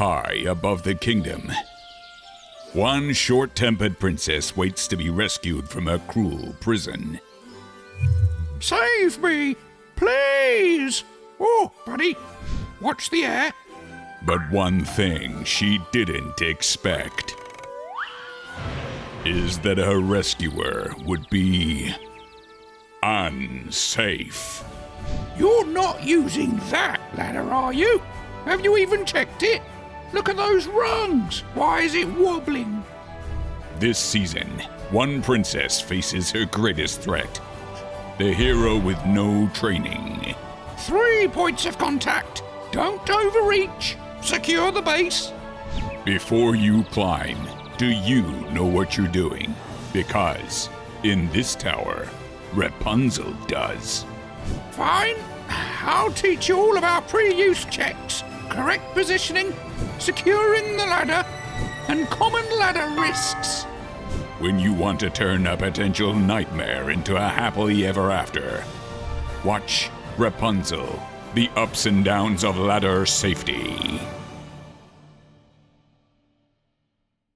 high above the kingdom. One short-tempered princess waits to be rescued from her cruel prison. Save me, please! Oh, buddy, watch the air. But one thing she didn't expect is that her rescuer would be unsafe. You're not using that ladder, are you? Have you even checked it? Look at those rungs. Why is it wobbling? This season, one princess faces her greatest threat. The hero with no training. 3 points of contact. Don't overreach. Secure the base. Before you climb, do you know what you're doing? Because in this tower, Rapunzel does. Fine. I'll teach you all about pre-use checks, correct positioning, securing the ladder, and common ladder risks. When you want to turn a potential nightmare into a happily ever after, watch Rapunzel, the ups and downs of ladder safety.